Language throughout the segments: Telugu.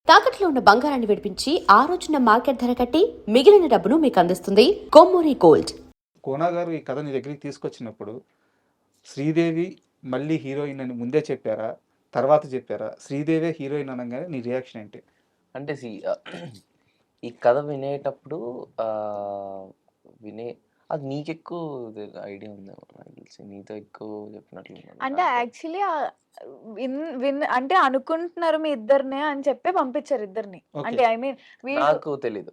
తాకట్లో ఉన్న బంగారాన్ని విడిపించి ఆ రోజున మార్కెట్ ధర కట్టి మిగిలిన డబ్బును మీకు అందిస్తుంది కొమ్మూరి గోల్డ్. కోనా గారు ఈ కథ నీ దగ్గరికి తీసుకొచ్చినప్పుడు శ్రీదేవి మళ్ళీ హీరోయిన్ అని ముందే చెప్పారా, తర్వాత చెప్పారా? శ్రీదేవే హీరోయిన్ అనగానే నీ రియాక్షన్ ఏంటి? అంటే ఈ కథ వినేటప్పుడు వినే అది నీకెక్కువ ఐడియా ఉందేమో నాకు తెలిసి. నీతో ఎక్కువ చెప్పినట్లు అంటే యాక్చువల్లీ అంటే అనుకుంటున్నారు మీ ఇద్దరినే అని చెప్పి పంపించారు ఇద్దరిని. అంటే ఐ మీన్ నాకు తెలీదు.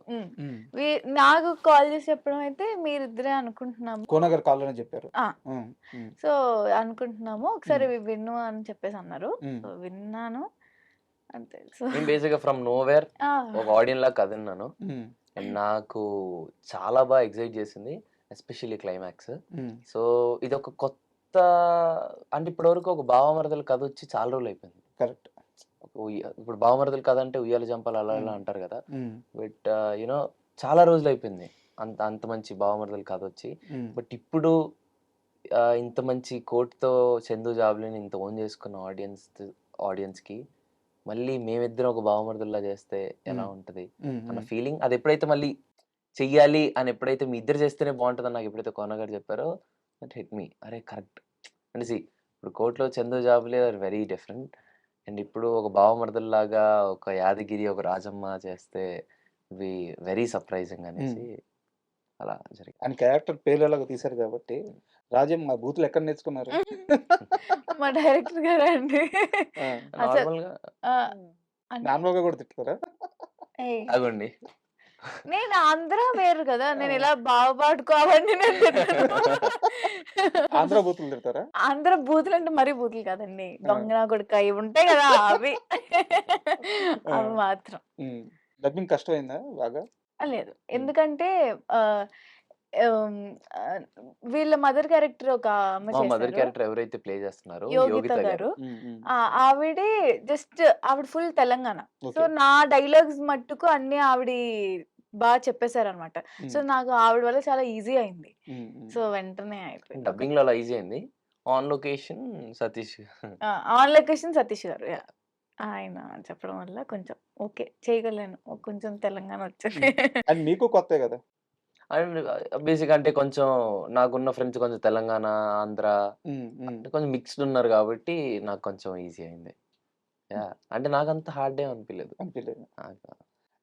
నాకు కాల్ చేసి చెప్పడం అయితే మీరిద్దరే అనుకుంటున్నాము, కోనా గారు కాల్లోనే చెప్పారు. సో అనుకుంటున్నాము ఒకసారి విను అని చెప్పేసి అన్నారు. సో విన్నాను అంతే. సో నేను బేసిక్గా ఫ్రమ్ నోవేర్ ఒక ఆడియన్ లా కథ విన్నాను. అండ్ నాకు చాలా బాగా ఎగ్జైట్ చేసింది, ఎస్పెషల్లీ క్లైమాక్స్. సో ఇది ఒక కొత్త, అంటే ఇప్పటివరకు ఒక బావమరదల కథ వచ్చి చాలా రోజులు అయిపోయింది. కరెక్ట్. ఇప్పుడు బావమరదల కథ అంటే ఉయ్యాల జంపాలు అలా ఇలా అంటారు కదా, బట్ యూనో చాలా రోజులు అయిపోయింది అంత మంచి బావమరదల కథ వచ్చి. బట్ ఇప్పుడు ఇంత మంచి కోట్తో చందు జాబ్లీని ఇంత ఓన్ చేసుకున్న ఆడియన్స్కి మళ్ళీ మేమిద్దరం ఒక బావమరదల్లా చేస్తే ఎలా ఉంటది అన్న ఫీలింగ్. అది ఎప్పుడైతే మళ్ళీ చెయ్యాలి అని ఎప్పుడైతే మీ ఇద్దరు చేస్తేనే బాగుంటుంది అని నాకు ఎప్పుడైతే కోన గారు చెప్పారో దట్ హిట్ మీ. అరే కరెక్ట్ అంటే ఇప్పుడు కోర్టులో చందు జాబులే ఆర్ వెరీ డిఫరెంట్. అండ్ ఇప్పుడు ఒక బావమరదల్లాగా ఒక యాదగిరి ఒక రాజమ్మ చేస్తే వి వెరీ సర్ప్రైజింగ్ అనేసి అలా జరిగింది. అని క్యారెక్టర్ పేరు ఎలాగో తీశారు కాబట్టి రాజమ్మ బూతులు ఎక్కడ నేర్చుకున్నారు? మా డైరెక్టర్ గారు అండి నార్మల్ గా కూడా తిట్టుకోరా? అగోండి నేను ఆంధ్ర వేరు కదా, నేను ఇలా బాగుపాడుకోవాలని ఆంధ్ర బూతులు తిడతారా? ఆంధ్ర బూతులు అంటే మరీ బూతులు కాదండి, దొంగ కొడుక ఇవి ఉంటాయి కదా అవి అవి మాత్రం. డబ్బింగ్ కష్టమైందా బాగా? లేదు, ఎందుకంటే వీళ్ళ మదర్ క్యారెక్టర్ ఒక మదర్ క్యారెక్టర్ ఎవరైతే ప్లే చేస్తున్నారో యోగిత గారు, ఆవిడే జస్ట్ ఆవిడ ఫుల్ తెలంగాణ. సో నా డైలాగ్స్ మట్టుకు అన్ని ఆవిడ బాగా చెప్పేశారు అనమాట. సో నాకు ఆవిడ వల్ల చాలా ఈజీ అయింది. సో వెంటనే అయిపోయింది. డబ్బింగ్ లో అలా ఈజీ అయింది. ఆన్ లొకేషన్ సతీష్ గారు ఆయన చెప్పడం వల్ల కొంచెం ఓకే చేయగలను, కొంచెం తెలంగాణ వచ్చింది. అండ్ మీకు కొత్త కదా. అండ్ బేసిక్ అంటే కొంచెం నాకున్న ఫ్రెండ్స్ కొంచెం తెలంగాణ ఆంధ్ర కొంచెం మిక్స్డ్ ఉన్నారు కాబట్టి నాకు కొంచెం ఈజీ అయింది. అంటే నాకు అంత హార్డ్ డే అనిపించలేదు.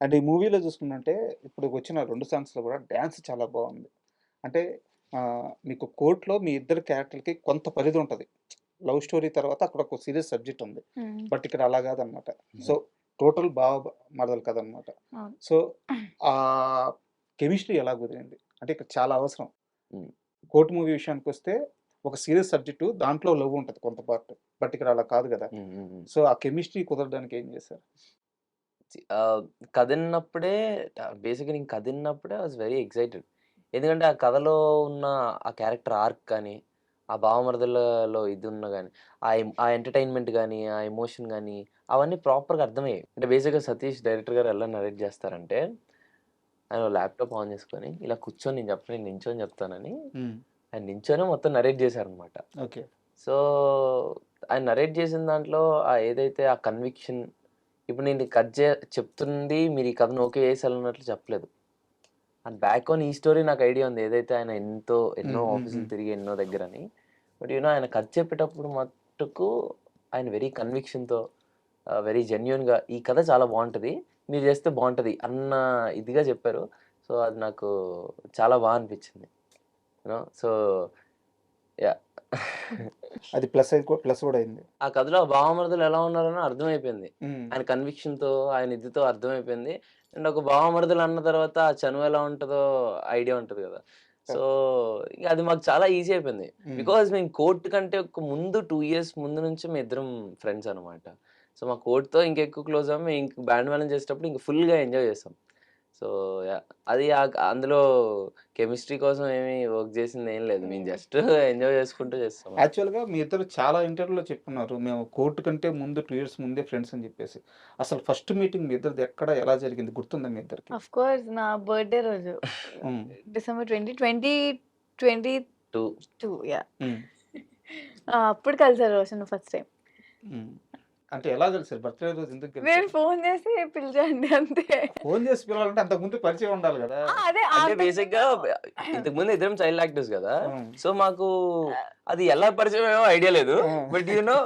అంటే ఈ మూవీలో చూసుకుంటే ఇప్పుడు వచ్చిన 2 సాంగ్స్లో కూడా డ్యాన్స్ చాలా బాగుంది. అంటే మీకు కోర్టులో మీ ఇద్దరు క్యారెక్టర్కి కొంత పరిధి ఉంటుంది. లవ్ స్టోరీ తర్వాత అక్కడ ఒక సీరియస్ సబ్జెక్ట్ ఉంది, బట్ ఇక్కడ అలా కాదనమాట. సో టోటల్ బావ మరదలు కదనమాట. సో ఆ కెమిస్ట్రీ ఎలా కుదిరింది అంటే ఇక్కడ చాలా అవసరం. కోర్టు మూవీ విషయానికి వస్తే ఒక సీరియస్ సబ్జెక్టు, దాంట్లో లవ్ ఉంటుంది కొంత పార్ట్, బట్ ఇక్కడ అలా కాదు కదా. సో ఆ కెమిస్ట్రీ కుదరడానికి ఏం చేశారు? కదిన్నప్పుడే బేసిక్గా నేను కదిన్నప్పుడే ఐ వాజ్ వెరీ ఎక్సైటెడ్. ఎందుకంటే ఆ కథలో ఉన్న ఆ క్యారెక్టర్ ఆర్క్ కానీ, ఆ భావమరదలలో ఇది ఉన్న కానీ, ఆ ఎంటర్టైన్మెంట్ కానీ, ఆ ఎమోషన్ కానీ అవన్నీ ప్రాపర్గా అర్థమయ్యాయి. అంటే బేసిక్గా సతీష్ డైరెక్టర్ గారు ఎలా నరేట్ చేస్తారంటే, ఆయన ల్యాప్టాప్ ఆన్ చేసుకొని ఇలా కూర్చొని నేను నించొని చెప్తానని ఆయన నించొని మొత్తం నరేట్ చేశారనమాట. ఓకే. సో ఆయన నరేట్ చేసిన దాంట్లో ఏదైతే ఆ కన్విక్షన్, ఇప్పుడు నేను చెప్తుంది మీరు ఈ కథను ఓకే చేసేయాలన్నట్లు చెప్పలేదు. అండ్ బ్యాక్ ఆన్ ఈ స్టోరీ నాకు ఐడియా ఉంది, ఏదైతే ఆయన ఎన్నో ఆఫీసులు తిరిగి ఎన్నో దగ్గర అని. బట్ ఆయన కథ చెప్పేటప్పుడు మట్టుకు ఆయన వెరీ కన్విక్షన్తో వెరీ జెన్యున్గా ఈ కథ చాలా బాగుంటుంది, మీరు చేస్తే బాగుంటుంది అన్న ఇదిగా చెప్పారు. సో అది నాకు చాలా బాగా అనిపించింది. సో యా అది ప్లస్ కూడా అయింది. ఆ కథలో భావమరదలు ఎలా ఉన్నారని అర్థమైపోయింది, ఆయన కన్విక్షన్తో ఆయన ఇదితో అర్థమైపోయింది. అండ్ ఒక భావమరదలు అన్న తర్వాత ఆ చనువు ఎలా ఉంటుందో ఐడియా ఉంటుంది కదా. సో అది మాకు చాలా ఈజీ అయిపోయింది, బికాజ్ మేము కోర్టు కంటే ఒక ముందు 2 years ముందు నుంచి మేము ఇద్దరం ఫ్రెండ్స్ అనమాట. సో మా కోర్టుతో ఇంకెక్కువ క్లోజ్ అవ్వం, మేము ఇంక బ్యాండ్ మేళం చేసేటప్పుడు ఇంక ఫుల్గా ఎంజాయ్ చేస్తాం. సో అది అందులో కెమిస్ట్రీ కోసం ఏమి వర్క్ చేసింది ఏం లేదు, మేము జస్ట్ ఎంజాయ్ చేసుకుంటూ చేస్తాం. యాక్చువల్గా మీ ఇద్దరు చాలా ఇంటర్వ్యూలో చెప్పుకున్నారు, మేము కోర్టు కంటే ముందు 2 years ముందే ఫ్రెండ్స్ అని చెప్పేసి. అసలు ఫస్ట్ మీటింగ్ మీ ఇద్దరిది ఎక్కడ ఎలా జరిగింది గుర్తుందా మీ ఇద్దరికి? ఆఫ్ కోర్స్ నా బర్త్డే రోజు December 2022 అప్పుడు కలిసారు రోషన్ ఫస్ట్ టైం. అంటే ఎలా కలిసారు? బర్త్‌డే రోజు ఎందుకు నేను కలిసారు? ఫోన్ చేసి పిలిచండి అంతే. ఫోన్ చేసి పిలవాలంటే అంతకుముందు పరిచయం ఉండాలి గదా! అదే అంటే బేసిక్ గా ఇంతకు ముందు ఇద్దరం చైల్డ్ యాక్టర్స్ కదా, సో మాకు అది ఎలా పరిచయం ఏమో ఐడియా లేదు, but you know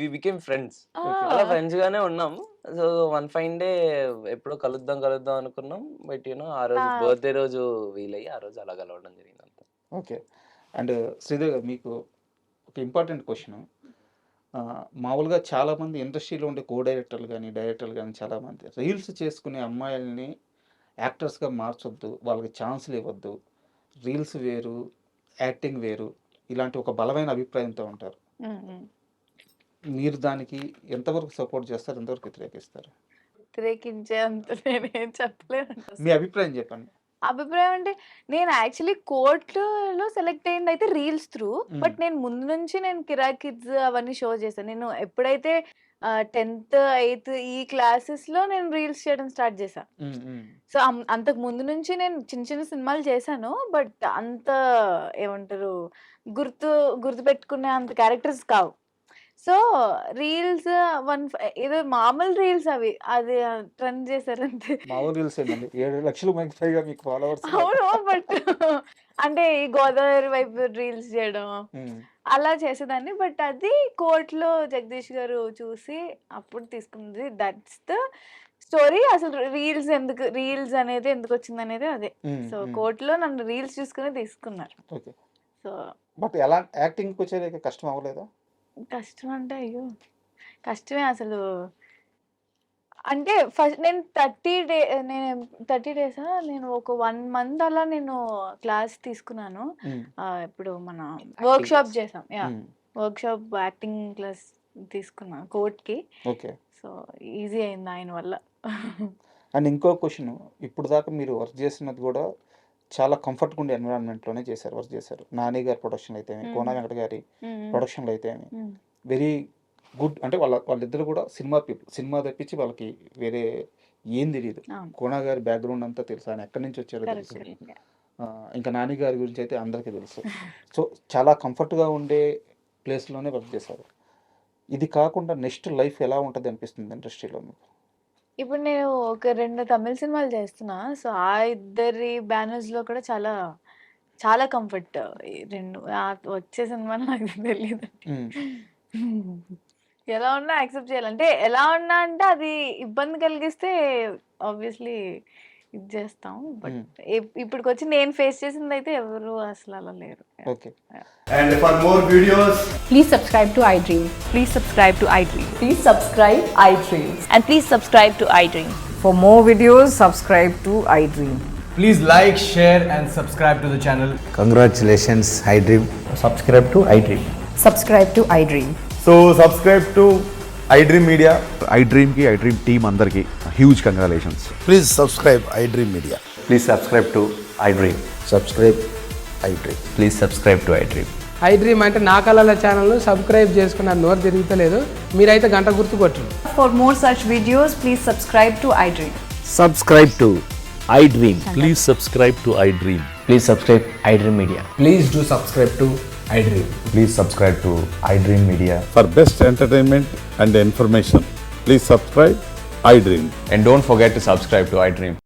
we became friends. అలా ఫ్రెండ్స్ గానే ఉన్నాం. సో వన్ ఫైన్ డే ఎప్పుడో కలుద్దాం అనుకున్నాం, బట్ యు నో ఆ రోజు బర్త్డే రోజు వీలయ్యి ఆ రోజు అలా కలవడం జరిగింది అంతా. ఓకే. అండ్ శ్రీధర్ గారు, మీకు ఒక ఇంపార్టెంట్ క్వశ్చన్. మామూలుగా చాలామంది ఇండస్ట్రీలో ఉండే డైరెక్టర్లు కానీ చాలామంది రీల్స్ చేసుకునే అమ్మాయిల్ని యాక్టర్స్గా మార్చొద్దు, వాళ్ళకి ఛాన్సులు ఇవ్వద్దు, రీల్స్ వేరు, యాక్టింగ్ వేరు, ఇలాంటి ఒక బలమైన అభిప్రాయంతో ఉంటారు. మీరు దానికి ఎంతవరకు సపోర్ట్ చేస్తారు, ఎంతవరకు వ్యతిరేకిస్తారు? వ్యతిరేకించే అంత నేనేం చెప్పలేను. మీ అభిప్రాయం చెప్పండి. అభిప్రాయం అంటే నేను యాక్చువల్లీ కోర్టులో సెలెక్ట్ అయింది అయితే రీల్స్ త్రూ, బట్ నేను ముందు నుంచి నేను కిరాక్ కిడ్స్ అవన్నీ షో చేశాను. నేను ఎప్పుడైతే 10th 8th ఈ క్లాసెస్ లో నేను రీల్స్ చేయడం స్టార్ట్ చేశాను. సో అంతకు ముందు నుంచి నేను చిన్న చిన్న సినిమాలు చేశాను, బట్ అంత ఏమంటారు గుర్తు పెట్టుకునే అంత క్యారెక్టర్స్ కావు. సో రీల్స్ ఏదో మామూలు రీల్స్ అవి అది ట్రెండ్ చేశారు అంతే. మామూలు రీల్స్ ఏంటండి, 7 లక్షల మంది పైగా మీకు ఫాలోవర్స్. అవును, బట్ అంటే ఈ గోదావరి వైపు రీల్స్ చేయడం అలా చేసేదాన్ని. బట్ అది కోర్టులో జగదీష్ గారు చూసి అప్పుడు తీసుకుంది. That's the story. అసలు రీల్స్ అనేది ఎందుకు వచ్చింది అనేది అదే. సో కోర్టులో నన్ను రీల్స్ చూసుకుని తీసుకున్నారు. ఓకే. సో బట్ ఎలా యాక్టింగ్కి వచ్చేది కష్టం అవ్వలేదా? కష్టం అంటే అయ్యో కష్టమే అసలు. అంటే ఫస్ట్ నేను 30 డేసా నేను ఒక 1 month అలా నేను క్లాస్ తీసుకున్నాను. ఇప్పుడు మన వర్క్ షాప్ చేసాం, యాక్టింగ్ క్లాస్ తీసుకున్నా కోర్ట్కి. ఓకే. సో ఈజీ అయింది ఆయన వల్ల. అండ్ ఇంకో క్వశ్చన్, ఇప్పుడు దాకా మీరు వర్క్ చేసినది కూడా చాలా కంఫర్ట్గా ఉండే ఎన్విరాన్మెంట్లోనే వర్క్ చేశారు. నాని గారి ప్రొడక్షన్లో అయితే, కోన వెంకట గారి ప్రొడక్షన్లో అయితే వెరీ గుడ్. అంటే వాళ్ళిద్దరు కూడా సినిమా పీపుల్. సినిమా తప్పించి వాళ్ళకి వేరే ఏం తెలియదు. కోన గారి బ్యాక్గ్రౌండ్ అంతా తెలుసు, ఆయన ఎక్కడి నుంచి వచ్చారో తెలుసు. ఇంకా నాని గారి గురించి అయితే అందరికీ తెలుసు. సో చాలా కంఫర్ట్గా ఉండే ప్లేస్లోనే వర్క్ చేశారు. ఇది కాకుండా నెక్స్ట్ లైఫ్ ఎలా ఉంటుంది అనిపిస్తుంది ఇండస్ట్రీలో మీకు? ఇప్పుడు నేను ఒక 2 తమిళ సినిమాలు చేస్తున్నా. సో ఆ ఇద్దరి బ్యానర్స్ లో కూడా చాలా చాలా కంఫర్ట్. 2 వచ్చే సినిమా నాకు తెలియదు ఎలా ఉన్నా యాక్సెప్ట్ చేయాలంటే. ఎలా ఉన్నా అంటే అది ఇబ్బంది కలిగిస్తే ఆబ్వియస్లీ ఇది చేస్తాం. బట్ ఇప్పటికి వచ్చి నేను ఫేస్ చేసింది అయితే ఎవరు అసలు అలా లేరు. Okay. And for more videos, Please subscribe to iDream. Please subscribe to iDream. Please subscribe iDream. And please subscribe to iDream. For more videos, subscribe to iDream. please like, share and subscribe to the channel. Congratulations, iDream. Subscribe to iDream. Subscribe to iDream. So subscribe to iDream Media. iDream ki iDream team andarki huge congratulations. Please subscribe iDream Media. Please subscribe to iDream. Subscribe iDream. Please subscribe to iDream. iDream అంటే నా కళల ఛానల్ను సబ్స్క్రైబ్ చేసుకున్న నోరు తిరుగుతలేదు, మీరైతే గంట గుర్తు కొట్టండి. For more such videos, please subscribe to iDream. Subscribe to iDream. Please subscribe to iDream. Please subscribe iDream Media. Please do subscribe to iDream. Please subscribe to iDream Media. For best entertainment and information, please subscribe iDream. And don't forget to subscribe to iDream.